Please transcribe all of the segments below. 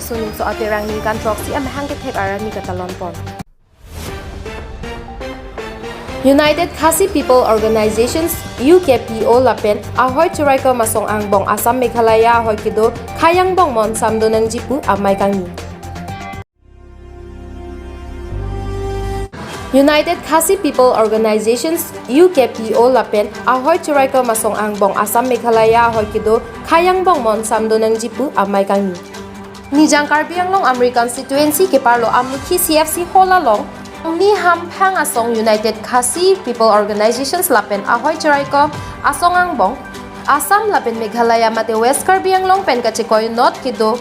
Risuning so atirang ning kan proxy amahang ketek arani katalon pon. United Khasi People Organizations UKPO lapen ahoy churai ko masong angbong Assam Meghalaya ahoy kido khayang bong mon samdo nang jipu amai kangni. United Khasi People Organizations UKPO lapen ahoy churai ko masong angbong Assam Meghalaya ahoy kido khayang bong mon samdo nang jipu amai kangni. Nijang Karbi Anglong Amri constituency ke parlo amukhi CFC holalong ni hampang asong United Khasi People Organizations lapen ahoy churai ko asong angbong Assam lapen Meghalaya mate West Karbi Anglong pen kachikoy not kido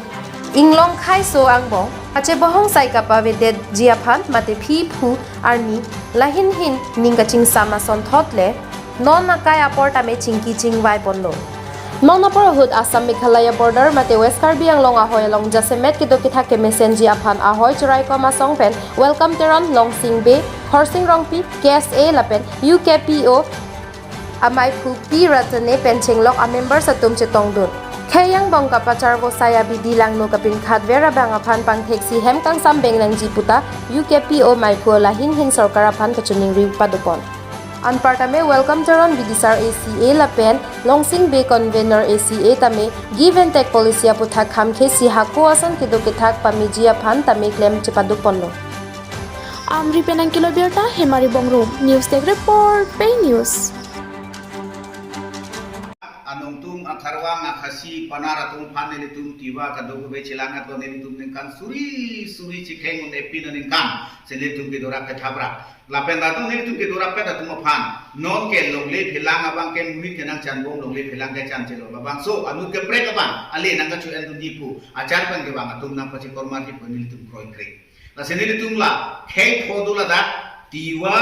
inglong khai so angbong ache bohong sai kapa veded jiaphan mate phi phu arni lahin hin ning kaching sama son thotle non nakai aporta me chingki chingwai ponlo Nonapurahud Assam Meghalaya border mate West Karbi Anglong ahoy long jasemet kido kitha ke mesenji aphan ahoy churai ko masong pen welcome teron long singbe horsing rongpi KSA lapen UKPO amai phu pi ratane pen chinglok a member sa tum chetong dun khayang bong ka pachar bo saya bidi lang no kapin khat vera bang aphan pang thexi hem kang sam beng nang jiputa UKPO mai phu la hin hin sarkar aphan kachuning ri padupon Anpartame welcome teron bidisar ACA lapen longsing be convener ACA tame give and take policy aputha kham khesi hako asan kido kithak pamijia phan tame claim chipaduk ponlo Amri penang kilo berta hemari bongro news tech report pay news anong tum atharwang akhasi panaratung panel tum tiwa kadu be chilanga to ne tum kan suri chikheng un epin ning kan sele tum ke dora ka thabra lapen datung ne tum ke dora pe datung phan non ke longle philang abang ke muni ke nang chanbong longle philang ke chan chelo babang so anu ke pre ka bang ale nang ka chu en tum dipu achar pan ke bang tum nang pachi korma ki panil tum kroi kre la senili tum la khei phodula da tiwa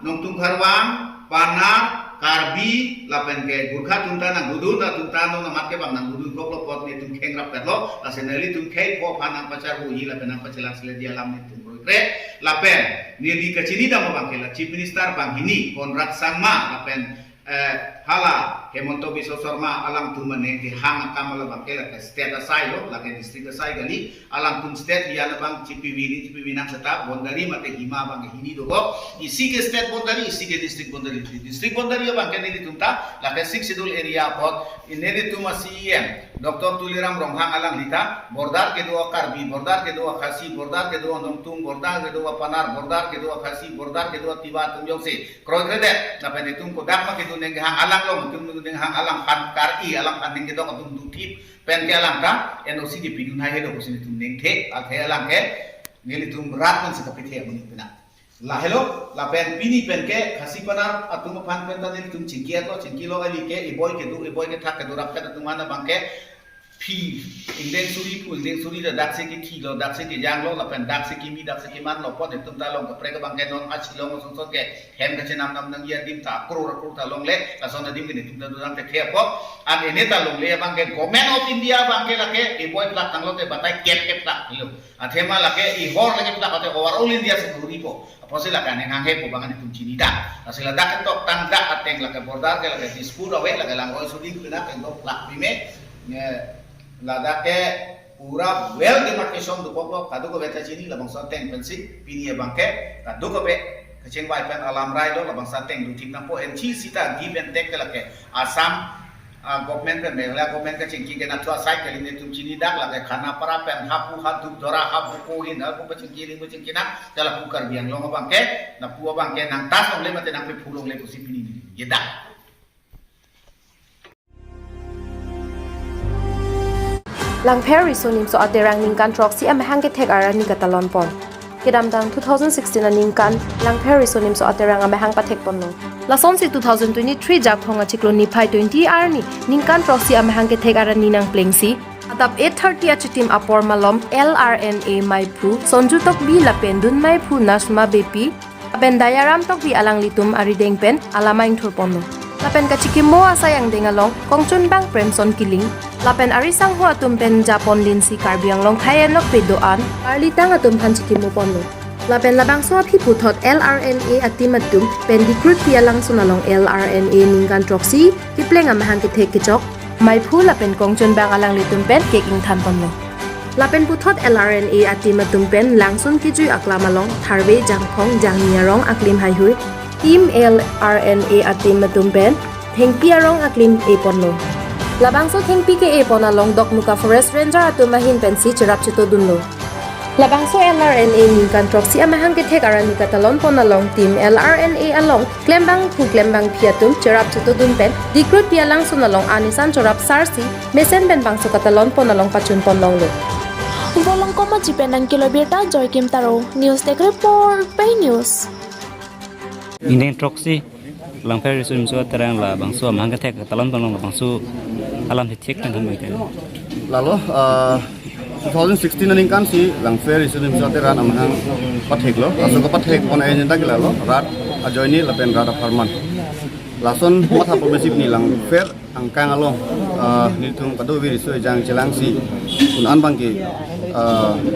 nong tum kharwang panar Karbi lapen ke gurkha tunta na gudu na tunta no na makke bang nang gudu goplo pot ni tum kheng rap petlo la seneli tum khei pho phanang pachar hu hi lapen ang pachilang sile dia lam ni tum proikre lapen ni di kachini da bang ke la chief minister bang hini Konrad Sangma lapen hala Hemonto Biswa Sarma alang tum mane ke hang kamala bang ke la ke state asai lo la ke district asai gali alang tum state ya na bang CPV nang seta bondari mate hima bang hini do go isi ke state bondari isi ke district bondari bang ke ni tumta la ke 6 schedule area pot inene tuma CEM Dr. Tuliram Ronghang alang lita bordar ke do Karbi bordar ke do Khasi bordar ke do Nongtung bordar ke do Panar bordar ke do Khasi bordar ke do Tiwa tum yongse kroi krede la pe tum ko dak ma ke do neng hang alang lo tum neng hang alang pan kari alang pan ning ke do tum dutip pen ke alang ka NOC di pidun ha hedo kusini tum neng the al the alang ke nili tum rat kan se kapithe amuni pina la hello la pen pini pen ke Khasi Panar atum pan pen ta nili tum chingki lo ali ke iboy ke thak ke do rap ke tum mana bang ke phi indeng suri da dak se ki thi lo dak se ki yang lo la pen dak se ki mi dak se ki man lo pot tum ta long ka pre ka bang ke non a chi long so ke hem ka chenam nam nang ya dim ta kror ta long le la son dim ni tum da dang te the pot an ene ta long le bang ke government of India bang ke la ke e boy plak tang lo te batai kep ta lo a thema la ke i hor le ke plak te all India se duri po apo se la ka neng hang he po bang ni tum chini da asila dak tok tang dak ateng la ke bordar ke la ke dispute awe la ke lang oi sudi ku na ke do plak bime lada ke pura well demarcation do popo kadu ko beta chini labang sateng pensi pini bangke kadu ko be kacheng wai pen alam rai do labang sateng du tim nampo en chi sita give and take la ke Assam government pen megla government ka chingki ke na thua sai ke ni tum chini dak la ke khana para pen hapu hatu dora hapu ko hin ha ko chingki ring ko chingki na dala pu kar biang long bangke na pu bangke nang tas long le mate nang pe phulong le ko si pini ni yeda Langpher Risunim so atirang ning kan proxy amahang ketek arani katalon pon Kidamdang 2016 na ningkan Langpher Risunim so atirang amahang patek ponno Lason si 2023 jak thonga chiklo ni phai 20 arni ningkan proxy amahang ketek arani nang plengsi atap 8:30 achitim apor malom LRNA maipu sonju tok bi lapendun maipu nasma bepi aben dayaram tok bi alang litum arideng pen alamaing thur ponno lapen kachikimo asayang dengalong kongchun bang premson kiling lapen arisang ho atum pen japon linsi karbiang long khayanok pedoan arlitang atum phanchikimo ponno lapen labang so phi puthot LRNA atimatum pen recruit pialang sunalong LRNA ningkan proxy kipleng amahang ke thek kichok mai phu lapen kongchun bang alang litum pen keking than ponno lapen puthot LRNA ati matumpen langsun kijui aklamalong tharbe jangphong jangniyarong aklim haihui team LRNA ati matumpen thengpiarong aklim eponlo labangso thengpi ke eponalong dokmuka forest ranger atu mahin pensi chirap chito dunlo labangso LRNA ningkan troksi amahang ke thekara nikatalon ponalong team LRNA along klembang piatum chirap chito dunpen dikrut pialang sunalong anisan chorap sarsi mesen ben bangso katalon ponalong pachun ponlong lo Bolong koma jipenang kilometer Joy Kim Taro News Tech Report Pay News. Indeng troksi langfer resum so terang la bangsu amang ka tek talon balong bangsu alam hitek tang mai ka Lalu 2016 naning kan si langfer resum so terang amang pathek lo aso ko pathek on agenda gila lo rat ajoini lapen rat farman lason matha progressive ni langfer angkang along nitung kado vi resu jang chelang si unan bangki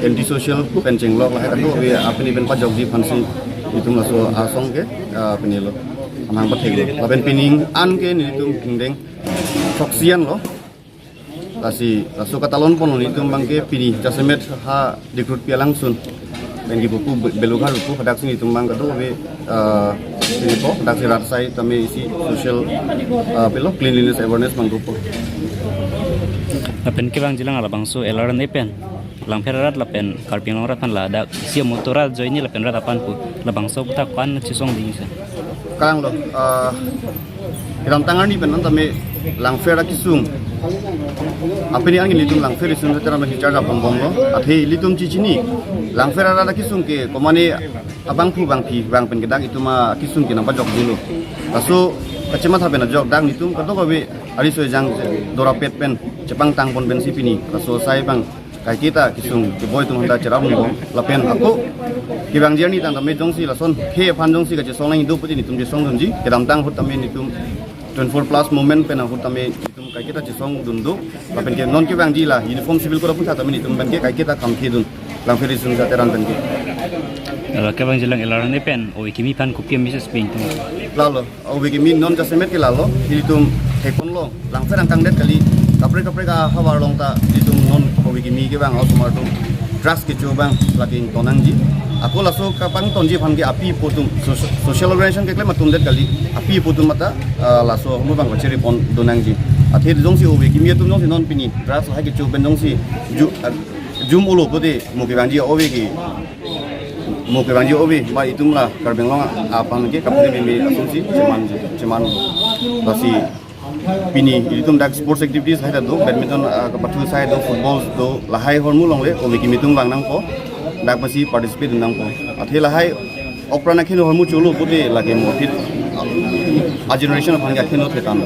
anti social penceng lo lah kado vi apni ben pajok di fansi nitung laso asong ke penilo amang pathek lo lapen pining an ke nitung kingdeng foksian lo lasi laso katalon pon nitung bangke pini jasemet ha dikrut pia langsung bengi buku belugar buku hadak sini tumbang kado vi ini po hadak si ratsai tame isi social pelo cleanliness awareness mangrupo lapen ke bang jilang ala bangsu elaran pen langfer rat lapen karping rat pan la dak sia motora joini lapen rat apan pu la bangsu puta kwan chisong ding sa kang lo kiram tangan ni penon tame langfer kisung apeni angin litung langfer isung setara masih cara pembong lo athi litung cicini langfer ada kisung ke komani abang pu bang pi bang pengedak itu ma kisung ke nampak jok dulu lasu kecemat haben jok dang litung kato kobe ari so jang dorapet pen cepang tang pon ben sipini lasu sai bang kai kita kisung ke boy tum handa cerah mong lapen aku kibang jerni tang tame jongsi lason ke pan jongsi ka jesong lang hidup putih nitum jesong dunji kedam tang hut tame nitum 24 plus moment pen hut tame nitum kai kita jesong dundu lapen ke non kibang ji lah uniform civil ko pun tame nitum ben ke kai kita kam khidun lang feri sung sa teran ben ke ke bang jilang elaran pen o ikimi pan kopi mises ping tu lalu obi kimi non jasemet ke lalu nitum tekon lo lang fer angkang det kali kapre ka hawar long ta nitum non obi kimi ke bang ausmar tu drugs ke bang lagi tonangji aku langsung kapang tonji pangge api putum social organization ke klema tumdet kali api putum mata langsung mu bang ceri pon donangji athir jongsi obi kimi tum jongsi non pini drugs ha ke ben jongsi jum ulo pode mu ke bangji obi ki mu ke bangji obi ba itumlah karbeng long apa nge kapre bimi asumsi cuman basi pini itum dak sports activities hai do badminton kapatu sai do football do lahai hormu longle obi kimi tum bang nang ko dak masih participate nang ko athela hai oprana khino hormu chulu pode lage mo fit a generation of hanga khino thetan